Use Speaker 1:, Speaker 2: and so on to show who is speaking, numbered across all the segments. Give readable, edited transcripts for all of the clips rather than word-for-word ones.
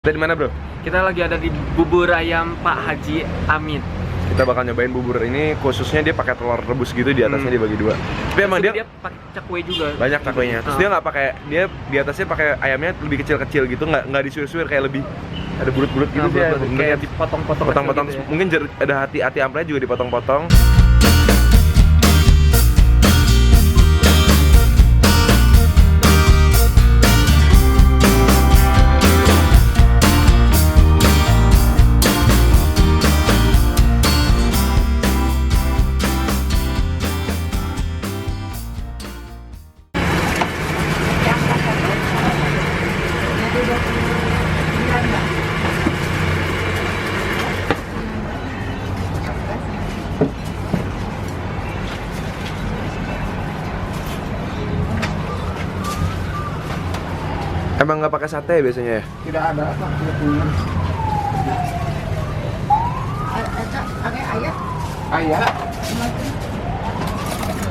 Speaker 1: Kita di mana, Bro?
Speaker 2: Kita lagi ada di bubur ayam Pak Haji Amit.
Speaker 1: Kita bakal nyobain bubur ini, khususnya dia pakai telur rebus gitu, di atasnya dibagi dua. Tapi emang dia
Speaker 2: pakai cakwe juga.
Speaker 1: banyak cakwenya. Terus dia nggak pakai, dia di atasnya pakai ayamnya lebih kecil-kecil gitu, nggak disuir-suir, kayak lebih ada bulut-bulut gitu sih.
Speaker 2: Kayak dipotong-potong.
Speaker 1: Potong-potong.
Speaker 2: Gitu ya.
Speaker 1: Mungkin ada hati amplenya juga dipotong-potong. Emang nggak pakai sate biasanya ya?
Speaker 3: Tidak ada apa, tidak punya.
Speaker 4: Pakai ayam.
Speaker 3: Ayah.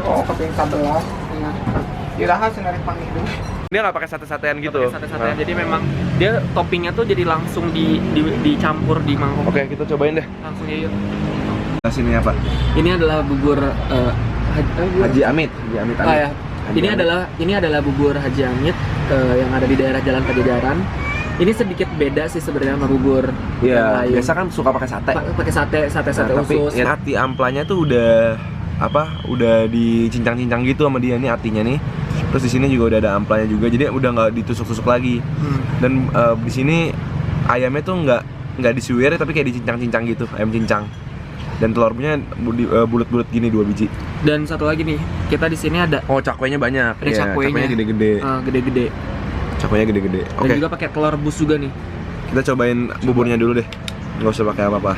Speaker 3: Oh, keping 11. Iya. Iraha senari panggil dulu.
Speaker 1: Dia nggak pakai sate-satean gitu.
Speaker 2: Pakai sate-satean. Jadi memang dia toppingnya tuh jadi langsung dicampur di mangkok.
Speaker 1: Oke, kita cobain deh.
Speaker 2: Langsung ya yuk.
Speaker 1: Sini apa?
Speaker 2: Ini adalah bubur
Speaker 1: Haji Amit. Haji Amit.
Speaker 2: Ah, ya.
Speaker 1: Haji Amit.
Speaker 2: Ini adalah bubur Haji Amit yang ada di daerah Jalan Pajajaran. Ini sedikit beda sih sebenarnya sama bubur yang
Speaker 1: Iya,
Speaker 2: lain.
Speaker 1: biasa kan suka pakai sate.
Speaker 2: Pakai sate
Speaker 1: Nah, tapi
Speaker 2: usus.
Speaker 1: ya, hati amplanya tuh udah udah dicincang-cincang gitu sama dia nih hatinya nih. Terus di sini juga udah ada amplanya juga, jadi udah nggak ditusuk-tusuk lagi. Dan di sini ayamnya tuh nggak disuir tapi kayak dicincang-cincang gitu, ayam cincang. Dan telurnya bulat-bulat gini 2 biji.
Speaker 2: Dan satu lagi nih, kita di sini ada
Speaker 1: Oh, cakwenya banyak.
Speaker 2: Ada cakwenya.
Speaker 1: gede-gede.
Speaker 2: gede-gede.
Speaker 1: Cakwenya gede-gede.
Speaker 2: Dan
Speaker 1: Oke.
Speaker 2: juga pakai telur rebus juga nih.
Speaker 1: Kita cobain buburnya dulu deh. Nggak usah pakai apa-apa.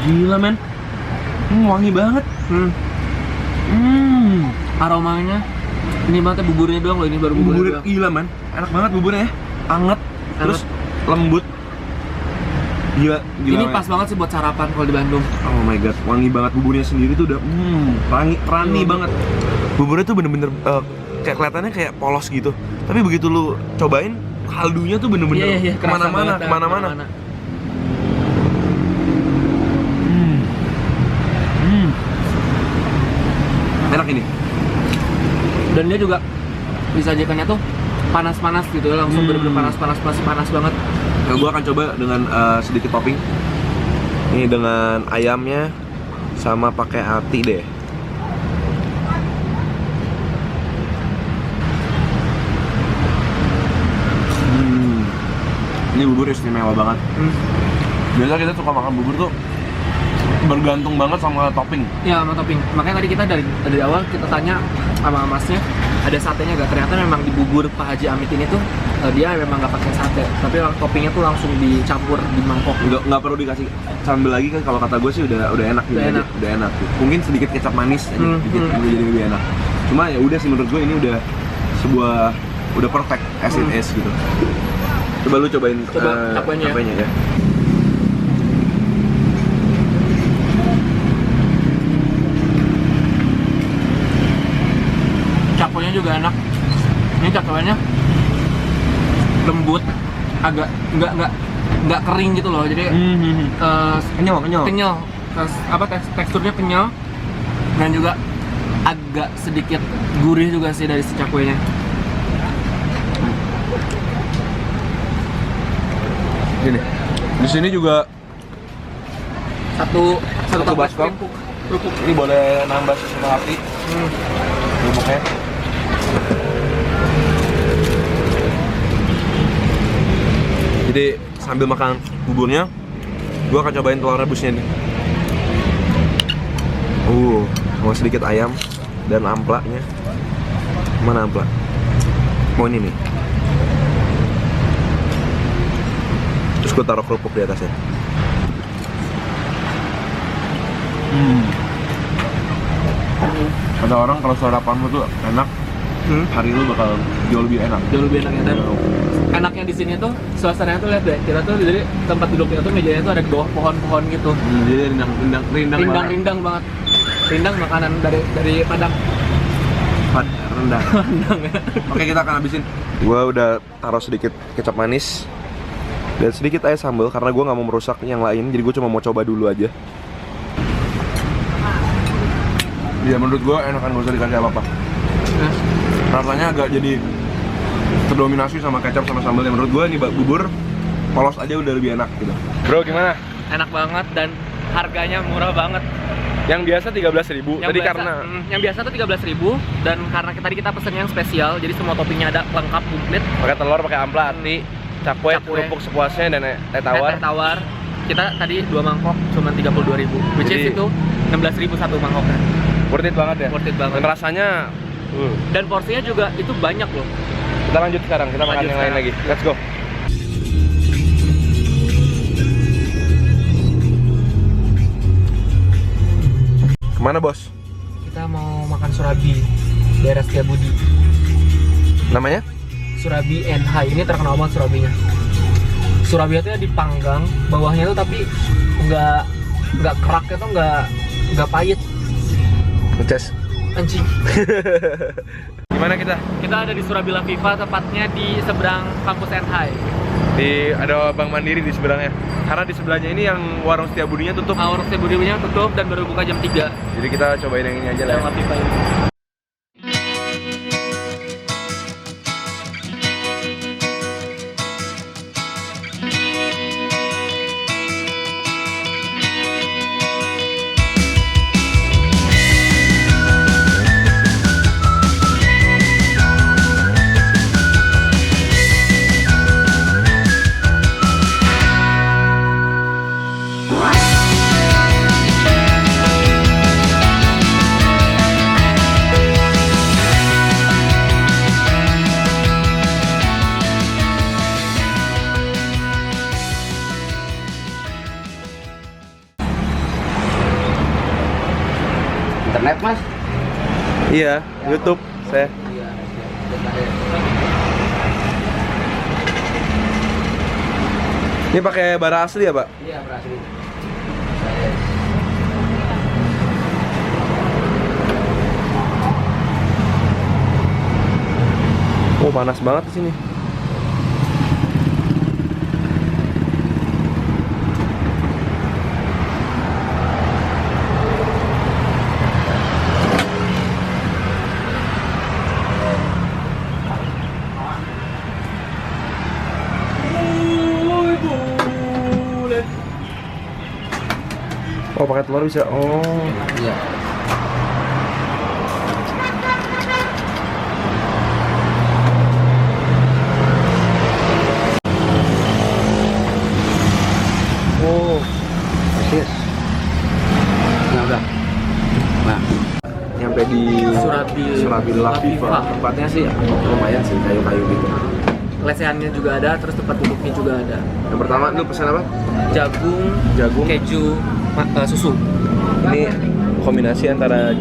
Speaker 2: Gila men.
Speaker 1: Wangi banget.
Speaker 2: Aromanya ini banget ya, buburnya doang loh, ini baru buburnya
Speaker 1: Buburnya
Speaker 2: doang.
Speaker 1: gila, man. Enak banget buburnya ya. Anget. Terus lembut. Gila.
Speaker 2: Ini
Speaker 1: man.
Speaker 2: pas banget sih buat sarapan kalau di Bandung.
Speaker 1: Oh my god, wangi banget buburnya sendiri tuh udah rani banget. Buburnya tuh bener-bener kayak kelihatannya kayak polos gitu. Tapi begitu lu cobain, kaldunya tuh bener-bener
Speaker 2: Iya, kerasa
Speaker 1: kemana-mana,
Speaker 2: banget,
Speaker 1: kemana-mana. Enak ini.
Speaker 2: Dan dia juga disajikannya tuh panas-panas gitu ya, langsung bener-bener panas banget.
Speaker 1: Nah, gua akan coba dengan sedikit topping. Ini dengan ayamnya sama pakai ati deh. Ini bubur istimewa banget. Biasa kita suka makan bubur tuh bergantung banget sama topping.
Speaker 2: Ya, sama topping. Makanya tadi kita dari awal kita tanya sama masnya, ada satenya gak? Ternyata memang di bubur Pak Haji Amit ini tuh dia memang nggak pakai sate, tapi toppingnya tuh langsung dicampur di mangkok.
Speaker 1: Nggak perlu dikasih sambal lagi kan, kalau kata gue sih udah enak gitu. Udah enak. Mungkin sedikit kecap manis aja, dikit jadi lebih enak. Cuma ya udah sih, menurut gue ini udah udah perfect as it is gitu. Coba lu cobain
Speaker 2: cakwenya
Speaker 1: ya.
Speaker 2: Cakwenya juga enak. Ini cakwenya lembut, agak nggak kering gitu loh. Jadi kenyal. Teksturnya kenyal dan juga agak sedikit gurih juga sih dari si cakwenya.
Speaker 1: Gini. Di sini juga
Speaker 2: Satu
Speaker 1: baskom.
Speaker 2: kerupuk.
Speaker 1: Ini boleh nambah sesuatu hati. Kerupuknya. Jadi sambil makan buburnya, gua akan cobain telur rebusnya nih. Mau sedikit ayam dan amplanya. Mana ampla? Mau ini nih. Terus gua taruh kerupuk di atasnya. Ada orang kalau sarapan lu tuh enak, hari lu bakal jauh lebih enak.
Speaker 2: Jauh lebih enak ya. Dan enaknya di sini tuh suasananya tuh, lihat deh, kita tuh jadi tempat duduknya tuh, mejanya tuh ada di bawah pohon-pohon gitu.
Speaker 1: Jadi rindang banget.
Speaker 2: Rindang banget. Rindang makanan dari Padang.
Speaker 1: rendang.
Speaker 2: Rendang ya.
Speaker 1: Oke, kita akan habisin. Gua udah taruh sedikit kecap manis dan sedikit aja sambal karena gua nggak mau merusak yang lain, jadi gua cuma mau coba dulu aja. Ya menurut gua enakan gak usah dikasih apa-apa. Rasanya agak jadi terdominasi sama kecap sama sambalnya. Menurut gua ini bubur polos aja udah lebih enak gitu. Bro, gimana?
Speaker 2: Enak banget dan harganya murah banget.
Speaker 1: Yang biasa 13.000. Tadi karena
Speaker 2: yang biasa tuh 13.000 dan karena tadi kita pesen yang spesial, jadi semua toppingnya ada lengkap komplit.
Speaker 1: pakai telur, pakai ampla ati, cakwe, kerupuk sepuasnya dan teh tawar.
Speaker 2: Teh tawar. Kita tadi 2 mangkok cuma 32.000. Which is itu 16.000 satu mangkoknya.
Speaker 1: Worth it banget ya?
Speaker 2: Worth it banget.
Speaker 1: Dan rasanya
Speaker 2: Dan porsinya juga itu banyak loh.
Speaker 1: Kita lanjut sekarang, kita makan yang lain lagi. Let's go. Kemana bos?
Speaker 2: Kita mau makan surabi daerah Setiabudi.
Speaker 1: Namanya?
Speaker 2: Surabi NH, ini terkenal banget surabinya. Surabi itu dipanggang, bawahnya tuh tapi nggak kerak itu nggak pahit.
Speaker 1: Ngeces.
Speaker 2: Anjing.
Speaker 1: Gimana kita?
Speaker 2: Kita ada di Surabila Viva, tepatnya di seberang kampus NH.
Speaker 1: Ada Bank Mandiri di seberangnya. Karena di sebelahnya ini yang warung Setiabudinya tutup.
Speaker 2: Warung Setiabudinya tutup dan baru buka jam 3.
Speaker 1: Jadi kita cobain yang ini aja lah.
Speaker 2: Surabila Viva ini.
Speaker 3: Internet mas?
Speaker 1: Iya, YouTube saya.
Speaker 3: Iya.
Speaker 1: Ini pakai bara asli ya, Pak?
Speaker 3: Iya berasli.
Speaker 1: Oh, panas banget di sini. Oh, pakai telur bisa. Oh.
Speaker 3: Iya.
Speaker 1: Oh.
Speaker 3: Persis. Nah udah. Nah.
Speaker 1: Nyampe di Surabila Viva. Tempatnya sih lumayan sih, kayu-kayu gitu.
Speaker 2: Lesehannya juga ada, terus tempat duduknya juga ada.
Speaker 1: Yang pertama lu pesan apa?
Speaker 2: Jagung, keju, susu.
Speaker 1: Ini kombinasi antara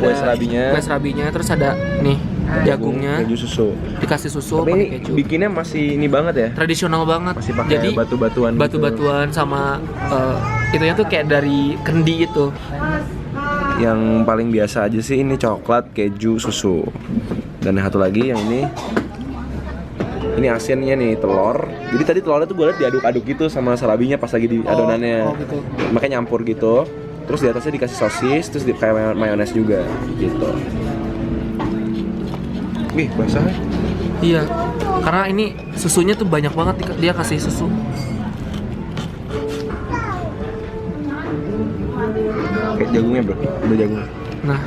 Speaker 1: kue serabinya,
Speaker 2: terus ada nih jagungnya,
Speaker 1: keju susu.
Speaker 2: dikasih susu,
Speaker 1: Tapi
Speaker 2: pakai
Speaker 1: ini
Speaker 2: keju.
Speaker 1: bikinnya masih ini banget ya?
Speaker 2: Tradisional banget.
Speaker 1: Masih pakai
Speaker 2: Jadi
Speaker 1: batu-batuan.
Speaker 2: batu-batuan sama itunya tuh kayak dari kendi itu.
Speaker 1: Yang paling biasa aja sih ini coklat, keju, susu. Dan yang satu lagi yang ini asinnya nih, telur. Jadi tadi telurnya tuh gue liat diaduk-aduk gitu sama serabinya pas lagi di adonannya.
Speaker 2: Oh gitu.
Speaker 1: Makanya nyampur gitu. Terus di atasnya dikasih sosis, terus kayak mayones juga gitu. Wih, basah ya?
Speaker 2: Iya. Karena ini susunya tuh banyak banget, dia kasih susu.
Speaker 1: Kayak jagungnya bro, udah jagung.
Speaker 2: Nah,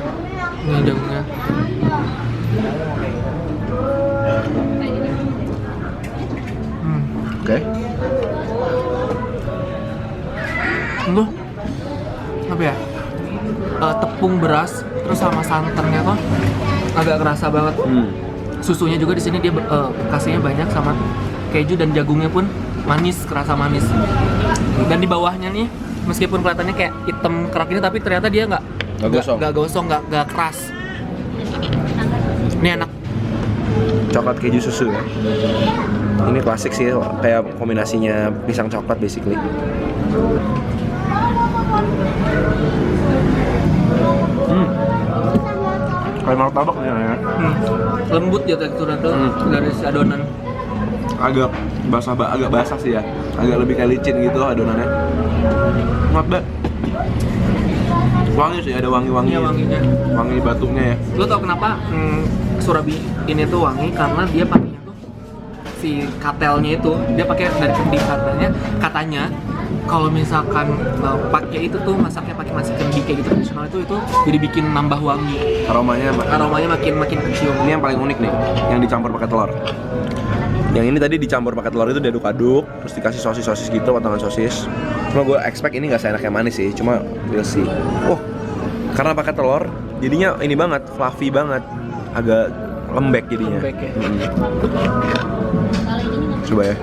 Speaker 2: ini jagungnya.
Speaker 1: Oke.
Speaker 2: Loh, apa ya? Tepung beras terus sama santannya tuh agak kerasa banget. Susunya juga di sini dia kasihnya banyak sama keju dan jagungnya pun manis, kerasa manis. Dan di bawahnya nih, meskipun kelihatannya kayak hitam kerak ini, tapi ternyata dia nggak gosong, nggak keras. Ini enak.
Speaker 1: Coklat keju susu ya. Ini klasik sih, kayak kombinasinya pisang coklat basically. Kayak martabak nih ya.
Speaker 2: Lembut ya teksturnya tuh dari si adonan.
Speaker 1: Agak basah sih ya, agak lebih kayak licin gitu adonannya. Not bad. Wangi sih, ada wangi-wangi.
Speaker 2: Iya, wanginya.
Speaker 1: Wangi batunya ya.
Speaker 2: Lo tau kenapa surabi ini tuh wangi? Karena dia pakainya tuh si katelnya itu dia pakai dari kendi. Katanya kalau misalkan pakai itu tuh masaknya pakai masak kendi kayak gitu tradisional itu jadi bikin nambah wangi. Aromanya makin kecium.
Speaker 1: Ini yang paling unik nih, yang dicampur pakai telur. Yang ini tadi dicampur pakai telur itu diaduk-aduk, terus dikasih sosis gitu, potongan sosis. Cuma gue expect ini nggak seenak yang manis sih, cuma we'll see. Oh, karena pakai telur, jadinya ini banget, fluffy banget, agak lembek jadinya.
Speaker 2: Lembek ya.
Speaker 1: Coba ya.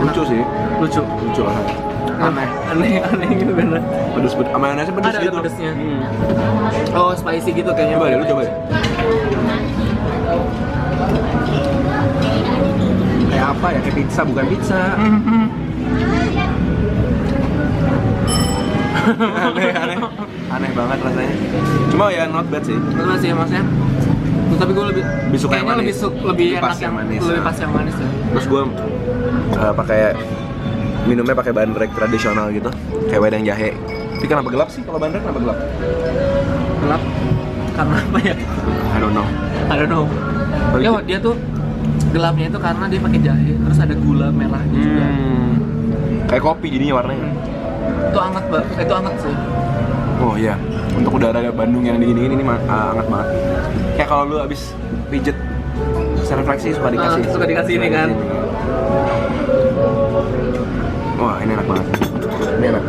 Speaker 1: Lucu sih, lucu lah.
Speaker 2: Aneh gitu bener.
Speaker 1: Pedes, mayonnaise pedes
Speaker 2: Ada
Speaker 1: gitu.
Speaker 2: pedesnya. Oh, spicy gitu kayaknya.
Speaker 1: Coba deh, lu coba deh. Kayak apa ya? Kayak pizza, bukan pizza. Aneh banget rasanya. Cuma ya not bad sih.
Speaker 2: Betul sih maksudnya. Tapi gue lebih
Speaker 1: suka yang
Speaker 2: kayaknya
Speaker 1: manis.
Speaker 2: lebih
Speaker 1: Pas
Speaker 2: enak
Speaker 1: yang manis.
Speaker 2: lebih pas yang manis ya.
Speaker 1: Terus gue pakai minumnya pakai bandrek tradisional gitu, kayak wedang jahe. Tapi kenapa gelap sih? Kalau bandrek kenapa gelap?
Speaker 2: Gelap karena apa ya?
Speaker 1: I don't know.
Speaker 2: Ya dia tuh gelapnya itu karena dia pakai jahe, terus ada gula merahnya juga.
Speaker 1: Kayak kopi jadinya warnanya.
Speaker 2: Itu hangat banget, itu hangat sih.
Speaker 1: Oh iya, untuk udara Bandung yang dingin ini hangat banget. Kayak kalau lu abis pijet refleksi suka dikasih
Speaker 2: ini kan.
Speaker 1: Wah, ini enak banget. Ini enak.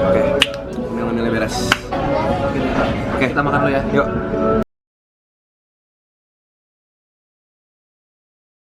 Speaker 1: Oke. Nilai beres.
Speaker 2: Oke, kita makan dulu ya.
Speaker 1: Yuk.